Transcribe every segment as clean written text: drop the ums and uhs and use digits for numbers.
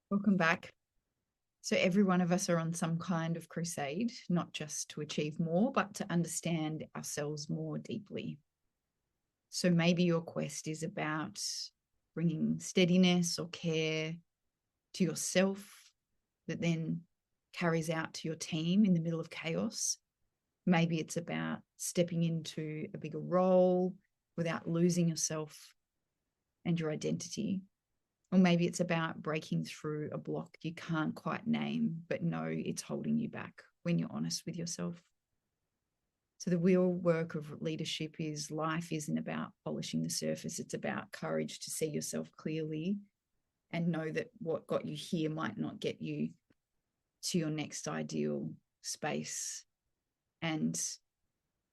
Welcome back. So, every one of us are on some kind of crusade, not just to achieve more, but to understand ourselves more deeply. So, maybe your quest is about bringing steadiness or care to yourself that then carries out to your team in the middle of chaos. Maybe it's about stepping into a bigger role without losing yourself and your identity. Or maybe it's about breaking through a block you can't quite name, but know it's holding you back when you're honest with yourself. So, the real work of leadership is life isn't about polishing the surface, it's about courage to see yourself clearly and know that what got you here might not get you to your next ideal space. And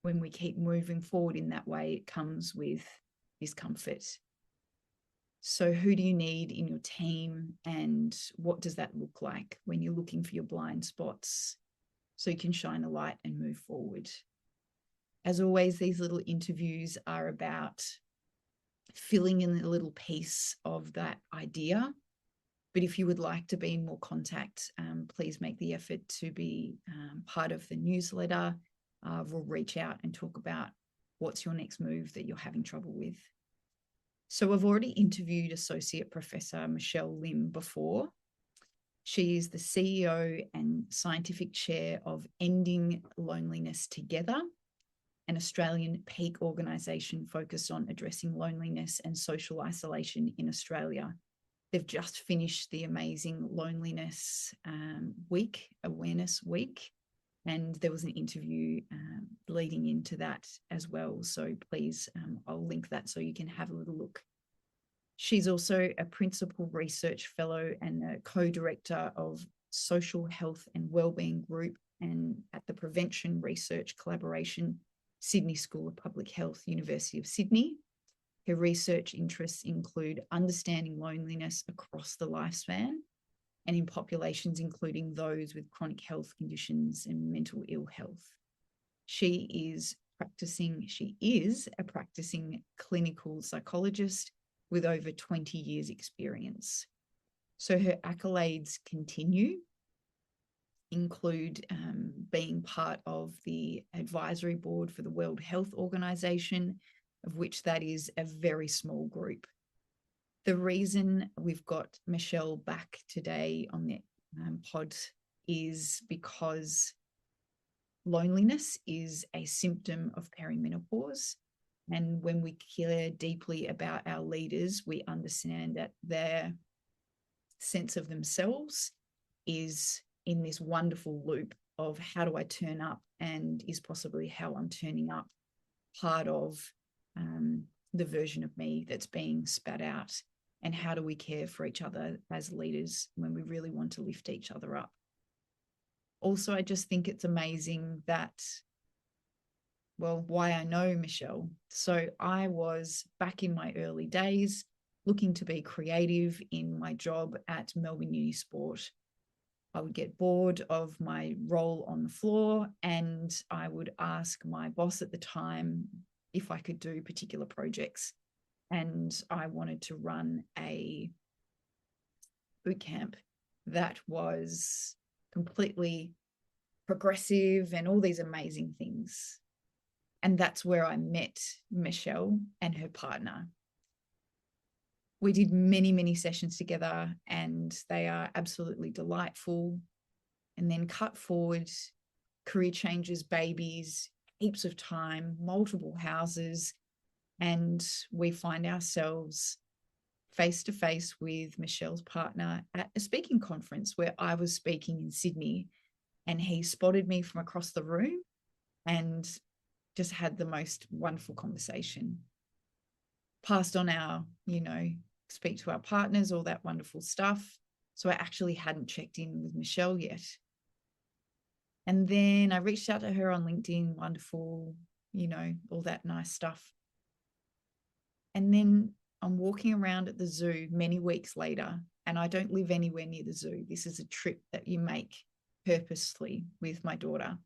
when we keep moving forward in that way, it comes with discomfort. So, who do you need in your team, and what does that look like when you're looking for your blind spots so you can shine a light and move forward? As always, these little interviews are about filling in a little piece of that idea. But if you would like to be in more contact, please make the effort to be part of the newsletter. We'll reach out and talk about what's your next move that you're having trouble with. So I've already interviewed Associate Professor Michelle Lim before. She is the CEO and Scientific Chair of Ending Loneliness Together, an Australian peak organisation focused on addressing loneliness and social isolation in Australia. They've just finished the amazing Loneliness Week, Awareness Week, and there was an interview leading into that as well. So please, I'll link that so you can have a little look. She's also a principal research fellow and a co-director of Social Health and Wellbeing Group and at the Prevention Research Collaboration, Sydney School of Public Health, University of Sydney. Her research interests include understanding loneliness across the lifespan and in populations including those with chronic health conditions and mental ill health. She is a practicing clinical psychologist with over 20 years experience. So her accolades include being part of the advisory board for the World Health Organization, of which that is a very small group. The reason we've got Michelle back today on the pod is because loneliness is a symptom of perimenopause. And when we care deeply about our leaders, we understand that their sense of themselves is in this wonderful loop of how do I turn up, and is possibly how I'm turning up part of the version of me that's being spat out, and how do we care for each other as leaders when we really want to lift each other up. Also, I just think it's amazing that, well, why I know Michelle. So I was back in my early days looking to be creative in my job at Melbourne Uni Sport. I would get bored of my role on the floor, and I would ask my boss at the time if I could do particular projects. And I wanted to run a boot camp that was completely progressive and all these amazing things. And that's where I met Michelle and her partner. We did many, many sessions together, and they are absolutely delightful. And then cut forward, career changes, babies, heaps of time, multiple houses, and we find ourselves face to face with Michelle's partner at a speaking conference where I was speaking in Sydney, and he spotted me from across the room and just had the most wonderful conversation. Passed on our, speak to our partners, all that wonderful stuff. So I actually hadn't checked in with Michelle yet. And then I reached out to her on LinkedIn, wonderful, all that nice stuff. And then I'm walking around at the zoo many weeks later, and I don't live anywhere near the zoo. This is a trip that you make purposely with my daughter.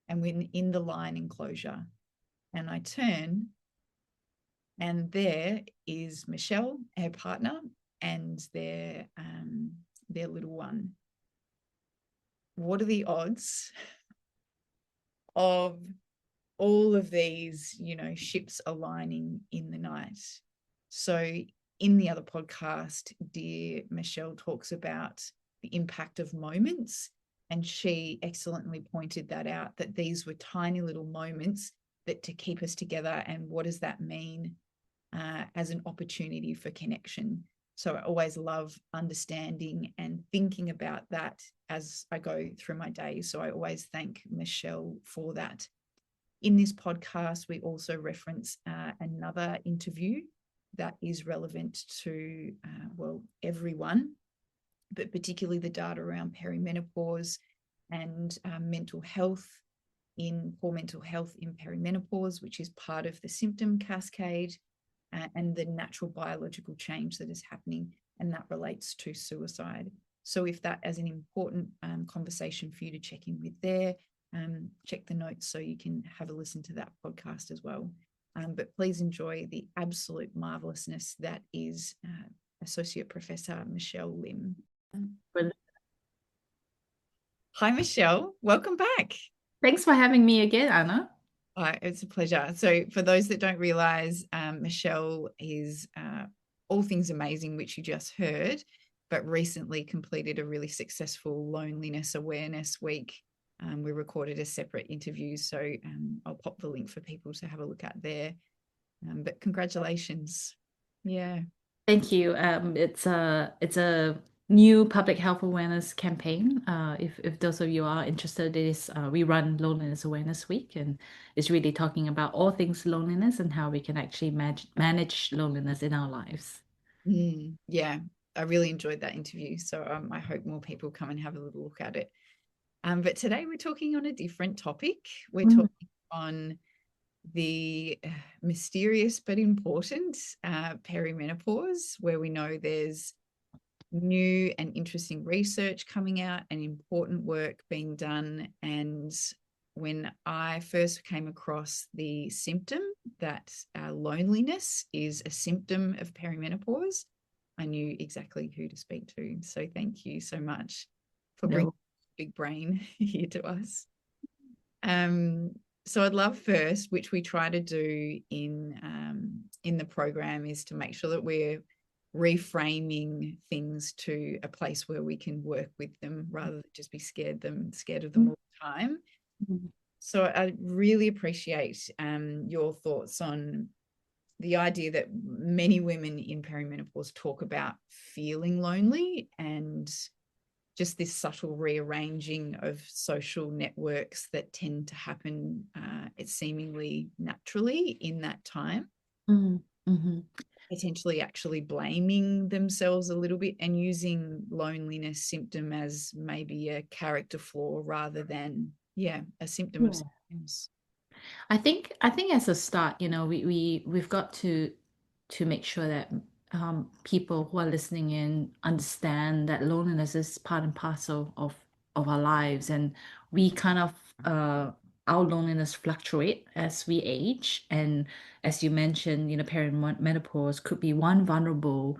And we're in the lion enclosure. And I turn, and there is Michelle, her partner, and their their little one. What are the odds of all of these, ships aligning in the night? So in the other podcast, dear Michelle talks about the impact of moments, and she excellently pointed that out, that these were tiny little moments that to keep us together. And what does that mean as an opportunity for connection? So I always love understanding and thinking about that as I go through my day. So I always thank Michelle for that. In this podcast, we also reference another interview that is relevant to, everyone, but particularly the data around perimenopause and mental health poor mental health in perimenopause, which is part of the symptom cascade and the natural biological change that is happening, and that relates to suicide. So if that is an important conversation for you to check in with there, check the notes so you can have a listen to that podcast as well. But please enjoy the absolute marvelousness that is Associate Professor Michelle Lim. Hi, Michelle. Welcome back. Thanks for having me again, Anna. It's a pleasure. So for those that don't realize, Michelle is all things amazing, which you just heard, but recently completed a really successful loneliness awareness week. We recorded a separate interview, so I'll pop the link for people to have a look at there. But congratulations. Yeah. Thank you. It's a new public health awareness campaign. If those of you are interested, we run Loneliness Awareness Week, and it's really talking about all things loneliness and how we can actually manage loneliness in our lives. Yeah, I really enjoyed that interview. So I hope more people come and have a little look at it. But today we're talking on a different topic. We're talking on the mysterious but important perimenopause, where we know there's new and interesting research coming out and important work being done. And when I first came across the symptom that loneliness is a symptom of perimenopause, I knew exactly who to speak to. So thank you so much for bringing big brain here to us. So I'd love first, which we try to do in the program, is to make sure that we're reframing things to a place where we can work with them rather than just be scared of them all the time. So I really appreciate your thoughts on the idea that many women in perimenopause talk about feeling lonely, and just this subtle rearranging of social networks that tend to happen it seemingly naturally in that time. Potentially actually blaming themselves a little bit and using loneliness symptom as maybe a character flaw rather than a symptom of symptoms. I think as a start, we've got to make sure that people who are listening in understand that loneliness is part and parcel of our lives, and we kind of our loneliness fluctuate as we age. And as you mentioned, perimenopause could be one vulnerable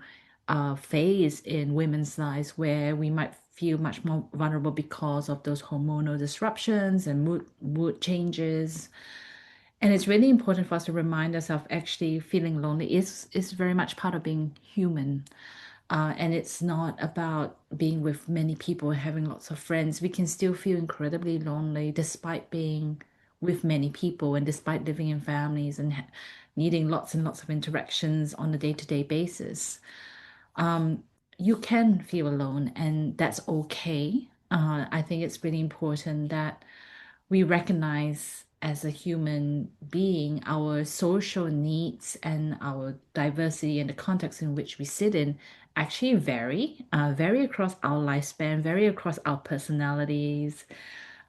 phase in women's lives where we might feel much more vulnerable because of those hormonal disruptions and mood changes. And it's really important for us to remind ourselves actually feeling lonely is very much part of being human. And it's not about being with many people and having lots of friends. We can still feel incredibly lonely despite being with many people and despite living in families and needing lots and lots of interactions on a day-to-day basis. You can feel alone, and that's okay. I think it's really important that we recognize as a human being our social needs and our diversity and the context in which we sit in actually vary across our lifespan, vary across our personalities,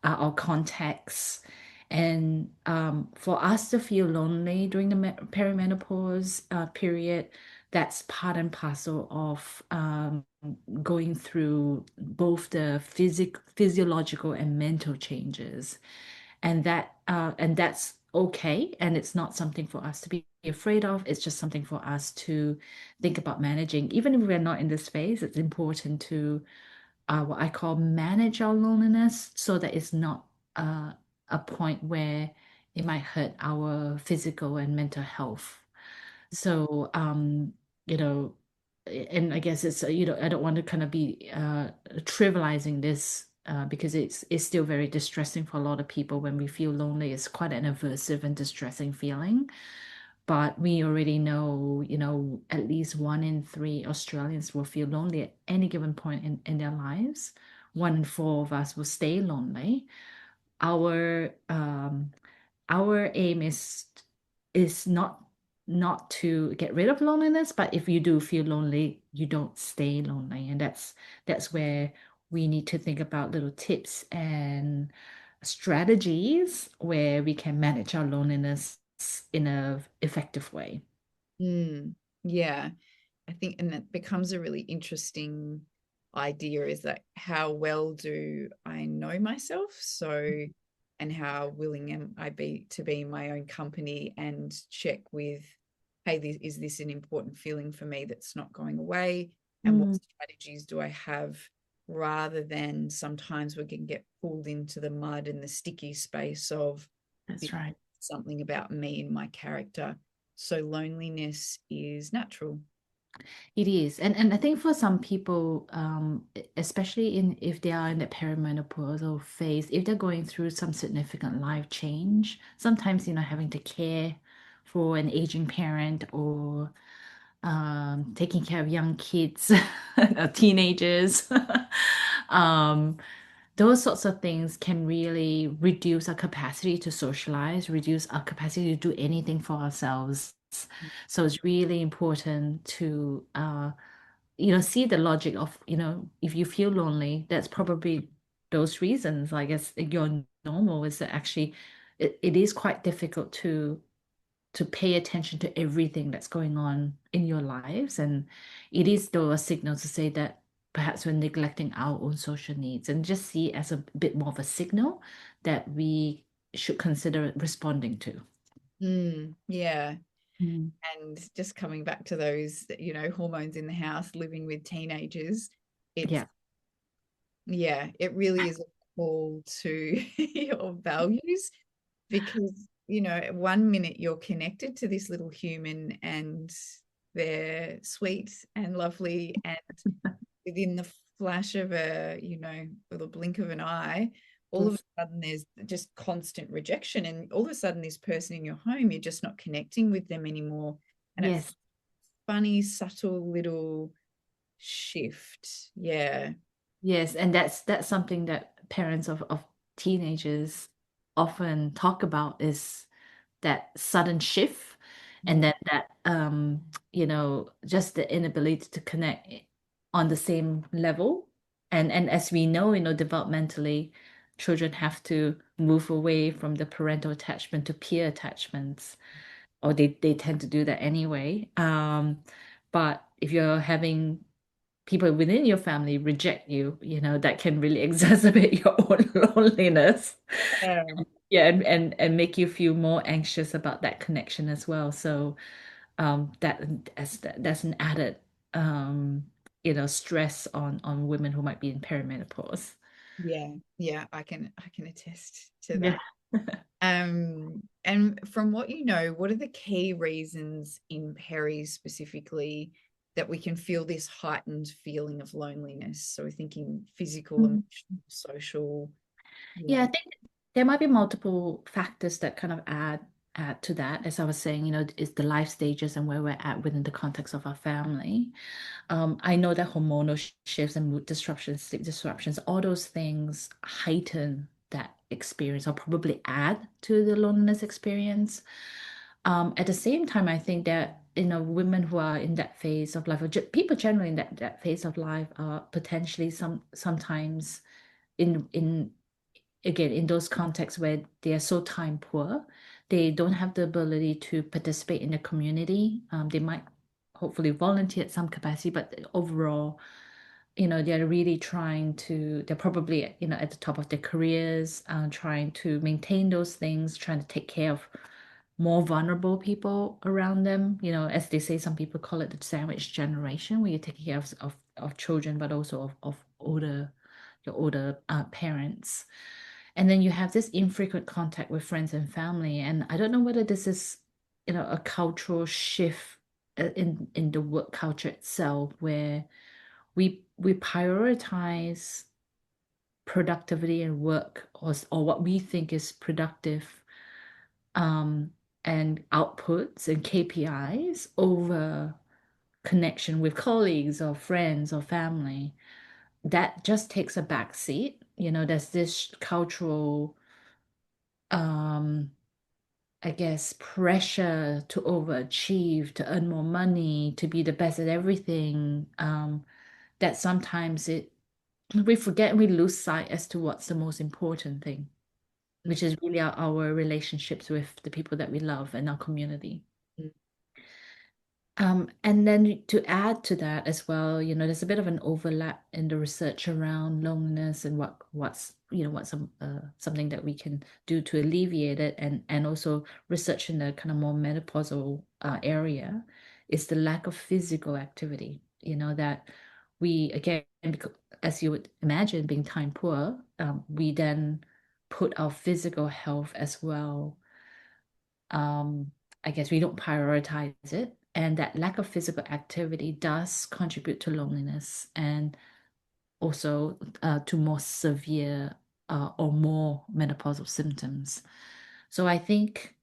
our contexts. And for us to feel lonely during the perimenopause period, that's part and parcel of going through both the physiological and mental changes, and that's okay, and it's not something for us to be afraid of. It's just something for us to think about managing. Even if we're not in this phase, it's important to what I call manage our loneliness so that it's not a point where it might hurt our physical and mental health. So, you know, and I guess it's, I don't want to kind of be trivializing this because it's still very distressing for a lot of people when we feel lonely. It's quite an aversive and distressing feeling. But we already know, at least 1 in 3 Australians will feel lonely at any given point in their lives. 1 in 4 of us will stay lonely. Our our aim is not to get rid of loneliness, but if you do feel lonely, you don't stay lonely. And that's where we need to think about little tips and strategies where we can manage our loneliness in a effective way. Mm, yeah. I think, and that becomes a really interesting idea is that how well do I know myself? So, and how willing am I be to be in my own company and check with, hey, is this an important feeling for me that's not going away? And what Mm, strategies do I have rather than sometimes we can get pulled into the mud and the sticky space of that's right. something about me and my character. So loneliness is natural. It is. And I think for some people, especially if they are in the perimenopausal phase, if they're going through some significant life change, sometimes, having to care for an aging parent or taking care of young kids, or teenagers, um, those sorts of things can really reduce our capacity to socialize, reduce our capacity to do anything for ourselves. So it's really important to see the logic of, if you feel lonely, that's probably those reasons. I guess your normal is that actually it is quite difficult to pay attention to everything that's going on in your lives. And it is though a signal to say that perhaps we're neglecting our own social needs, and just see it as a bit more of a signal that we should consider responding to. Yeah. Mm. And just coming back to those, hormones in the house, living with teenagers, it's, Yeah. yeah, it really is a call to your values because, 1 minute you're connected to this little human and they're sweet and lovely and within the flash of with a blink of an eye, all of a Yes. sudden there's just constant rejection. And all of a sudden, this person in your home, you're just not connecting with them anymore. And it's Yes. funny, subtle little shift. Yeah. Yes, and that's something that parents of teenagers often talk about, is that sudden shift, and Mm. then that just the inability to connect on the same level. And as we know, developmentally, children have to move away from the parental attachment to peer attachments, or they tend to do that anyway. But if you're having people within your family reject you, that can really exacerbate your own loneliness. Yeah. Yeah, and make you feel more anxious about that connection as well. So that's an added stress on women who might be in perimenopause. Yeah. Yeah. I can attest to Yeah. that. And from what what are the key reasons in Peri specifically that we can feel this heightened feeling of loneliness? So we're thinking physical, Mm. emotional, social. Yeah, I Yeah. think there might be multiple factors that kind of add to that. As I was saying, is the life stages and where we're at within the context of our family. I know that hormonal shifts and mood disruptions, sleep disruptions, all those things heighten that experience, or probably add to the loneliness experience. At the same time, I think that women who are in that phase of life, or people generally in that phase of life, are potentially sometimes in again in those contexts where they are so time poor, they don't have the ability to participate in the community. They might hopefully volunteer at some capacity, but overall, they're really they're probably, at the top of their careers, trying to maintain those things, trying to take care of more vulnerable people around them. As they say, some people call it the sandwich generation, where you're taking care of children, but also of older. your older parents. And then you have this infrequent contact with friends and family. And I don't know whether this is, a cultural shift in the work culture itself, where we prioritize productivity and work, or what we think is productive, um, and outputs and KPIs over connection with colleagues or friends or family. That just takes a back seat. There's this cultural, um, I guess, pressure to overachieve, to earn more money, to be the best at everything. That sometimes we forget, we lose sight as to what's the most important thing, which is really our relationships with the people that we love and our community. Mm. And then to add to that as well, there's a bit of an overlap in the research around loneliness and what's something that we can do to alleviate it, and also research in the kind of more menopausal area is the lack of physical activity. That we, again, as you would imagine, being time poor, we then put our physical health as well. um, I guess we don't prioritize it. And that lack of physical activity does contribute to loneliness, and also to more severe or more menopausal symptoms. So I think,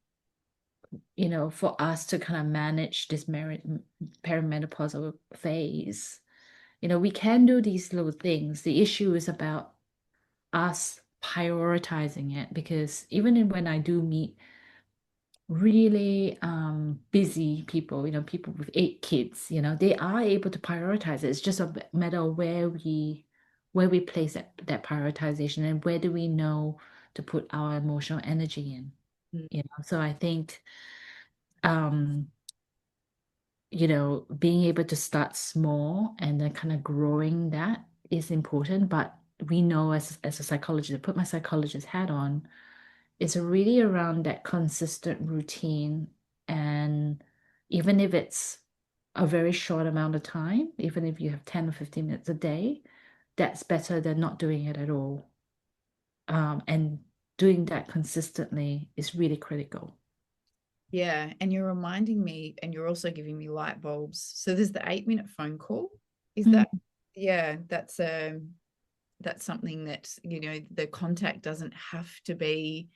for us to kind of manage this perimenopausal phase, we can do these little things. The issue is about us prioritizing it, because when I do meet really busy people, people with 8 kids, they are able to prioritize it. It's just a matter of where we place that prioritization, and where do we know to put our emotional energy in. Mm. So I think, um being able to start small and then kind of growing that is important. But we know, as a psychologist, I put my psychologist hat on, it's really around that consistent routine. And even if it's a very short amount of time, even if you have 10 or 15 minutes a day, that's better than not doing it at all. And doing that consistently is really critical. Yeah. And you're reminding me, and you're also giving me light bulbs. So there's the 8-minute phone call. Is Mm. that, yeah, that's something that, the contact doesn't have to be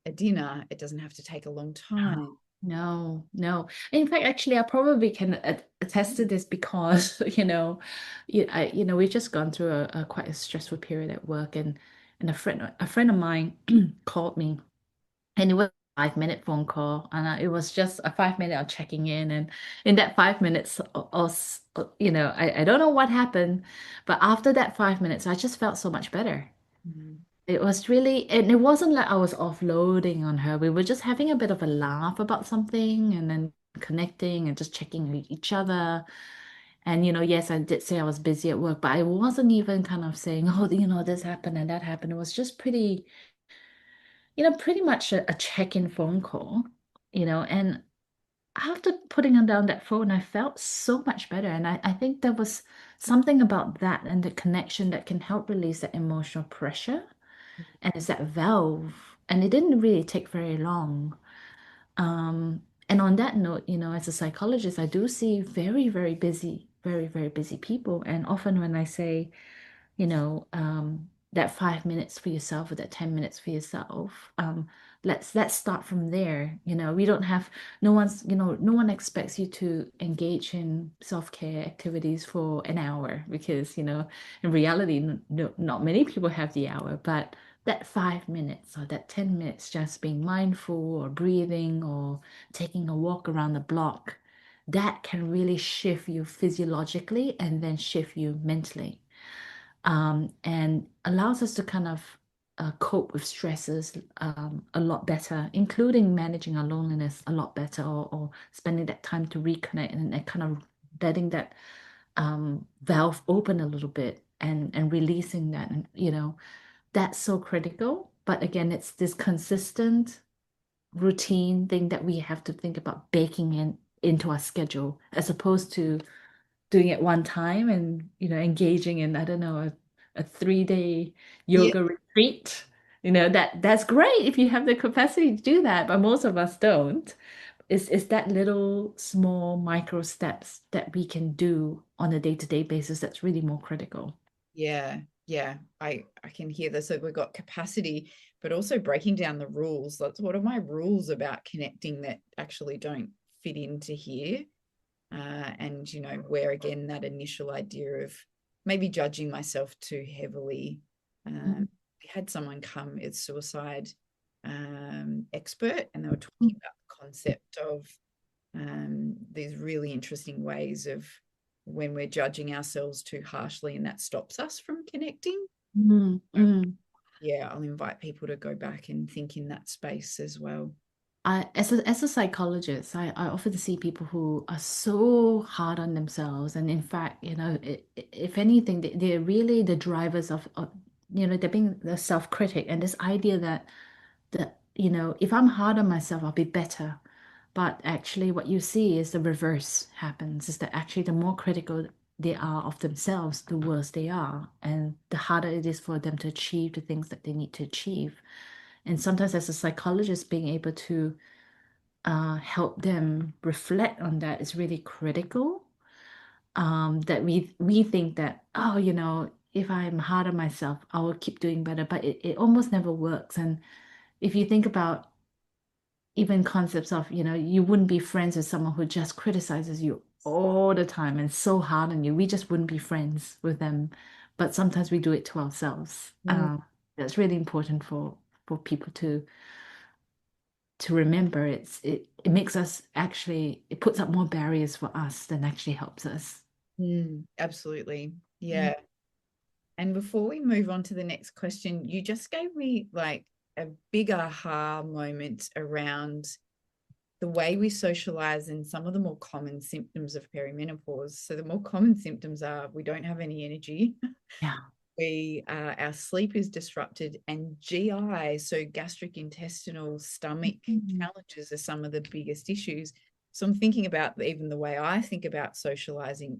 a dinner. It doesn't have to take a long No, time. no, no. In fact, actually, I probably can attest to this because, we've just gone through a quite a stressful period at work, and a friend of mine called me, and it was a 5-minute phone call, and it was just a 5 minute of checking in, and in that 5 minutes, I don't know what happened, but after that 5 minutes, I just felt so much better. Mm. It was really, and it wasn't like I was offloading on her. We were just having a bit of a laugh about something, and then connecting and just checking with each other. And, yes, I did say I was busy at work, but I wasn't even kind of saying, oh, this happened and that happened. It was just pretty much a check-in phone call, and after putting on down that phone, I felt so much better. And I think there was something about that and the connection that can help release that emotional pressure, and it's that valve. And it didn't really take very long. And on that note, as a psychologist, I do see very, very busy, very, very busy people. And often when I say, that 5 minutes for yourself or that 10 minutes for yourself, let's start from there. We don't have, no one expects you to engage in self-care activities for an hour, because, in reality, no, not many people have the hour. But that 5 minutes or that 10 minutes, just being mindful or breathing or taking a walk around the block, that can really shift you physiologically and then shift you mentally, and allows us to kind of cope with stresses a lot better, including managing our loneliness a lot better, or spending that time to reconnect, and kind of letting that valve open a little bit, and releasing that. And, that's so critical. But again, it's this consistent routine thing that we have to think about baking into our schedule, as opposed to doing it one time and engaging in, I don't know, a 3 day Yeah. yoga retreat. That's great if you have the capacity to do that, but most of us don't. It's that little small micro steps that we can do on a day-to-day basis that's really more critical. Yeah, yeah, I can hear this. So we've got capacity, but also breaking down the rules. That's what are my rules about connecting that actually don't fit into here. And where again that initial idea of maybe judging myself too heavily. Mhm. We had someone come, it's suicide expert, and they were talking about the concept of these really interesting ways of when we're judging ourselves too harshly, and that stops us from connecting. Mm, So, mm. yeah, I'll invite people to go back and think in that space as well. As a psychologist, I often see people who are so hard on themselves, and in fact, if anything, they're really the drivers of they're being the self-critic, and this idea that if I'm hard on myself, I'll be better. But actually, what you see is the reverse happens, is that actually the more critical they are of themselves, the worse they are, and the harder it is for them to achieve the things that they need to achieve. And sometimes, as a psychologist, being able to help them reflect on that is really critical. That we think that, oh, if I'm hard on myself, I will keep doing better, but it almost never works. And if you think about even concepts of, you wouldn't be friends with someone who just criticizes you all the time and so hard on you. We just wouldn't be friends with them. But sometimes we do it to ourselves. Mm, That's really important for people to remember. It makes us actually, it puts up more barriers for us than actually helps us. absolutely. Mm. Yeah. And before we move on to the next question, you just gave me like a big aha moment around the way we socialize and some of the more common symptoms of perimenopause. So the more common symptoms are we don't have any energy, Yeah. our sleep is disrupted, and GI, so gastric intestinal stomach Mhm. challenges are some of the biggest issues. So I'm thinking about even the way I think about socializing.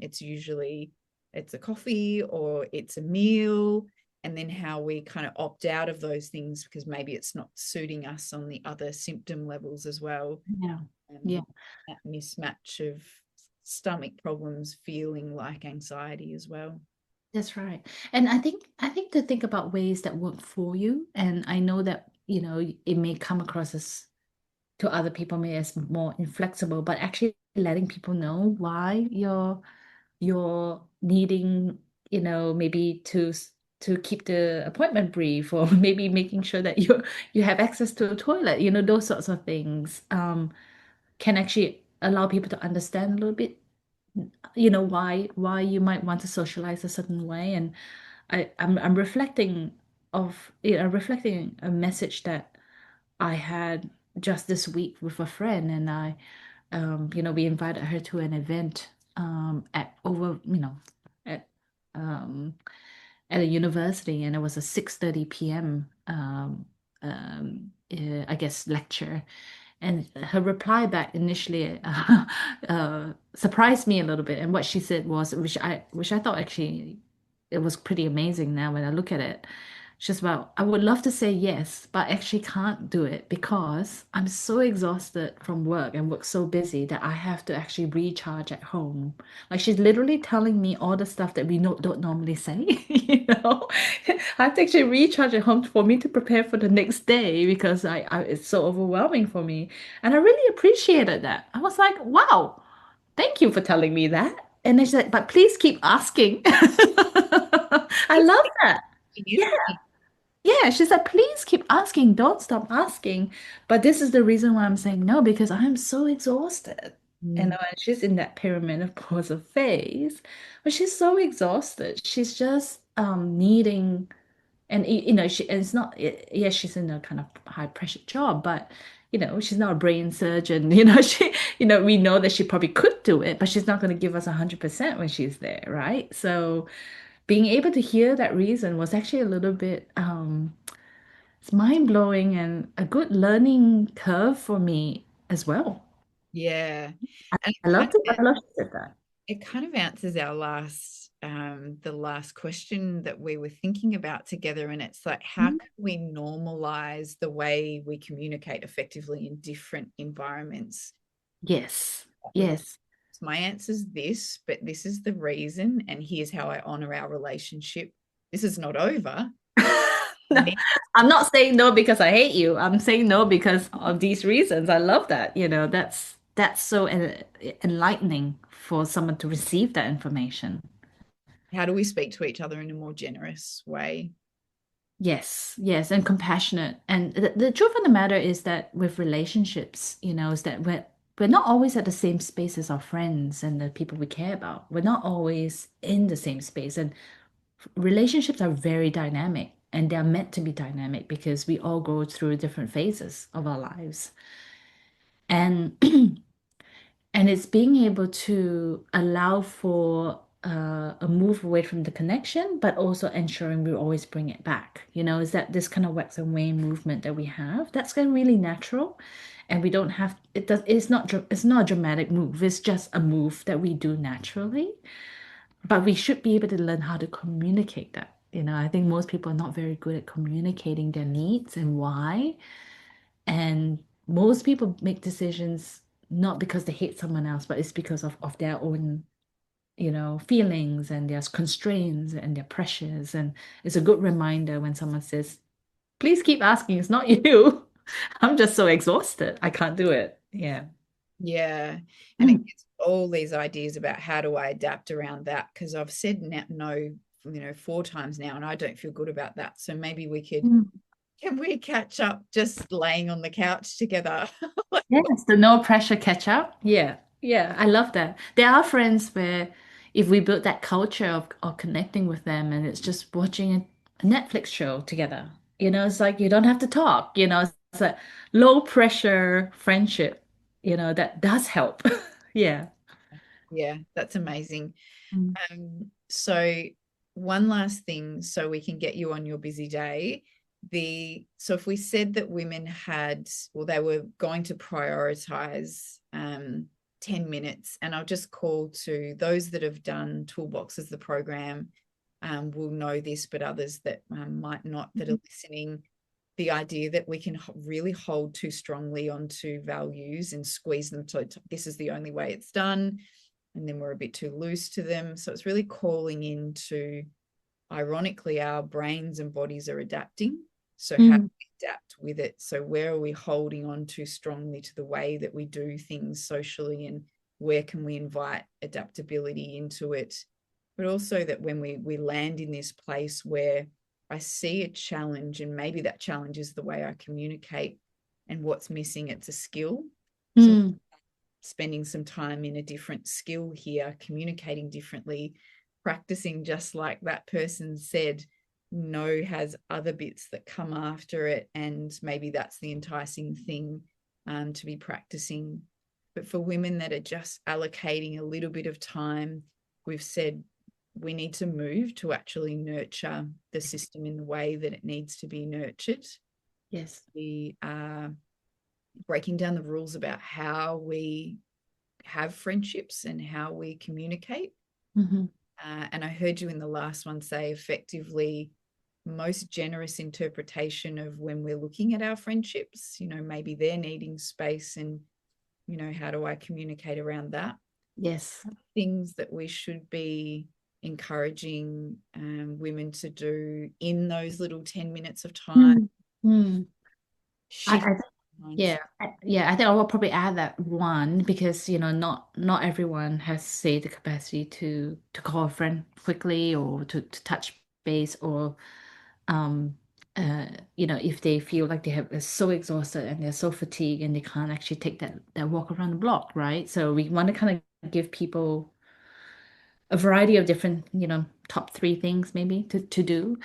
It's a coffee or it's a meal, and then how we kind of opt out of those things because maybe it's not suiting us on the other symptom levels as well. Yeah. Yeah. um, that mismatch of stomach problems feeling like anxiety as well. That's right. And I think to think about ways that work for you. And I know that, it may come across as to other people may as more inflexible, but actually letting people know why you're needing, maybe to keep the appointment brief, or maybe making sure that you have access to a toilet, those sorts of things can actually allow people to understand a little bit, why you might want to socialize a certain way. And I'm reflecting a message that I had just this week with a friend, and we invited her to an event at over, at um, at a university, and it was a 6:30 p.m. I guess lecture. And her reply back initially surprised me a little bit. And what she said was, which I thought actually it was pretty amazing now when I look at it. She's about, I would love to say yes, but I actually can't do it because I'm so exhausted from work and work so busy that I have to actually recharge at home. Like she's literally telling me all the stuff that we don't normally say, you know. I have to actually recharge at home for me to prepare for the next day because it's so overwhelming for me. And I really appreciated that. I was like, wow, thank you for telling me that. And then she's like, but please keep asking. I It's love that. Yeah. everything. Yeah, she said, please keep asking, don't stop asking. But this is the reason why I'm saying no, because I'm so exhausted. Mm, And she's in that perimenopausal phase, but she's so exhausted. She's just needing, and and it's not, yes, she's in a kind of high pressure job, but she's not a brain surgeon. We know that she probably could do it, but she's not going to give us 100% when she's there, right? So being able to hear that reason was actually a little bit it's mind-blowing and a good learning curve for me as well. yeah. I, And I loved it. I love she said that. it kind of answers our the last question that we were thinking about together. And it's like, how Mm. can we normalize the way we communicate effectively in different environments? Yes, With yes. my answer is this, but this is the reason, and here's how I honor our relationship. This is not over. No, I'm not saying no because I hate you. I'm saying no because of these reasons. I love that. That's so enlightening for someone to receive that information. How do we speak to each other in a more generous way? Yes, yes, and compassionate. And the truth of the matter is that with relationships, is that we're not always at the same space as our friends and the people we care about. We're not always in the same space. And relationships are very dynamic and they're meant to be dynamic because we all go through different phases of our lives. And and it's being able to allow for a move away from the connection, but also ensuring we always bring it back. Is that this kind of wax and wane movement that we have? That's kind of really natural, and we don't have it. Does it's not a dramatic move. It's just a move that we do naturally. But we should be able to learn how to communicate that. I think most people are not very good at communicating their needs and why. And most people make decisions not because they hate someone else, but it's because of their own, feelings and their constraints and their pressures. And it's a good reminder when someone says, please keep asking, it's not you. I'm just so exhausted. I can't do it. Yeah. Yeah. And it Mm, gets all these ideas about how do I adapt around that? Because I've said no, 4 times now, and I don't feel good about that. So maybe mm. can we catch up just laying on the couch together? Like, Yes, the no pressure catch up. Yeah, yeah, I love that. There are friends where if we build that culture of connecting with them and it's just watching a Netflix show together, it's like you don't have to talk, it's a low pressure friendship, that does help. Yeah. yeah, that's amazing. Mm. So one last thing, so we can get you on your busy day. So if we said that women had, well, they were going to prioritize 10 minutes, and I'll just call to those that have done Toolboxes, the program, will know this, but others that might not, that are listening, the idea that we can really hold too strongly onto values and squeeze them to this is the only way it's done, and then we're a bit too loose to them. So it's really calling into, ironically, our brains and bodies are adapting. So how do Mm. we adapt with it? So where are we holding on too strongly to the way that we do things socially, and where can we invite adaptability into it? But also that when we land in this place where I see a challenge, and maybe that challenge is the way I communicate, and what's missing, it's a skill. So Mm. spending some time in a different skill here, communicating differently, practicing just like that person said. No has other bits that come after it, and maybe that's the enticing thing to be practicing. But for women that are just allocating a little bit of time, we've said we need to move to actually nurture the system in the way that it needs to be nurtured. Yes. We are breaking down the rules about how we have friendships and how we communicate. Hmm. And I heard you in the last one say effectively most generous interpretation of when we're looking at our friendships, maybe they're needing space, and, how do I communicate around that? Yes. Things that we should be encouraging women to do in those little 10 minutes of time, Mm. Mm. I, shift I mindset. Yeah, yeah, I think I will probably add that one because not everyone has, say, the capacity to call a friend quickly or to touch base or um uh if they feel like they're so exhausted and they're so fatigued and they can't actually take that walk around the block, right? So we want to kind of give people a variety of different, top three things maybe to do.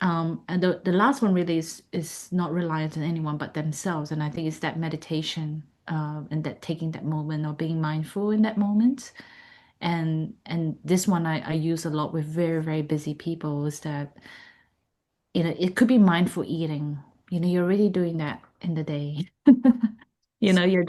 And the last one really is not reliant on anyone but themselves. And I think it's that meditation, and that taking that moment or being mindful in that moment. And this one I use a lot with very, very busy people is that, it could be mindful eating. You're really doing that in the day. You're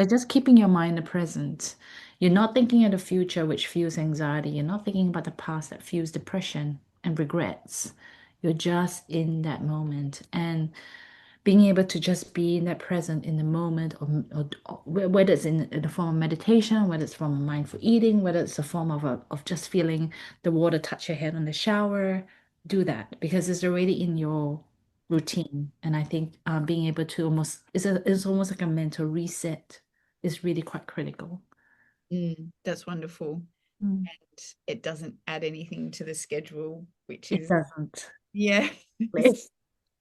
just keeping your mind in the present. You're not thinking of the future, which fuels anxiety. You're not thinking about the past that fuels depression and regrets. You're just in that moment. And being able to just be in that present in the moment, or whether it's in the form of meditation, whether it's from mindful eating, whether it's a form of just feeling the water touch your head on the shower, do that because it's already in your routine. And I think being able to it's almost like a mental reset is really quite critical. That's wonderful. Mm. And it doesn't add anything to the schedule, which It is, doesn't. yeah, Yes.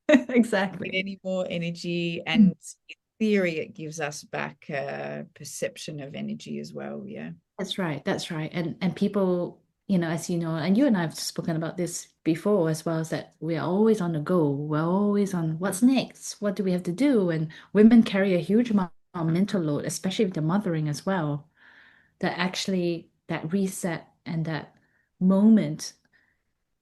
get Exactly. any more energy. And Mm. in theory, it gives us back a perception of energy as well. Yeah. That's right. That's right. And people, as you know, and you and I have spoken about this before as well, is that we are always on the go. We're always on what's next? What do we have to do? And women carry a huge amount of mental load, especially with the mothering as well. That actually that reset and that moment,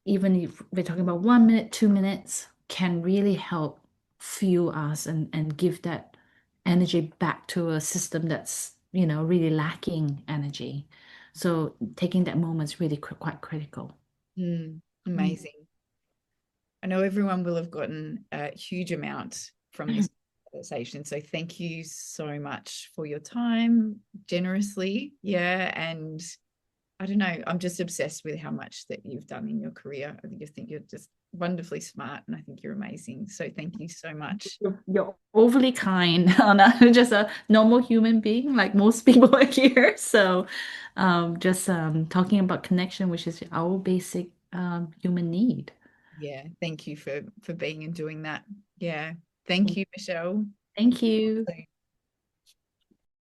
even if we're talking about 1 minute, 2 minutes, can really help fuel us and give that energy back to a system that's, really lacking energy. So taking that moment is really quite critical. Mm. Amazing. I know everyone will have gotten a huge amount from this conversation. So thank you so much for your time generously. Yeah. And I don't know, I'm just obsessed with how much that you've done in your career. I think you're just wonderfully smart and I think you're amazing. So thank you so much. You're overly kind, Anna. Just a normal human being, like most people are here. So, just talking about connection, which is our basic human need. Yeah. Thank you for being and doing that. Yeah. Thank you, Michelle. Thank you.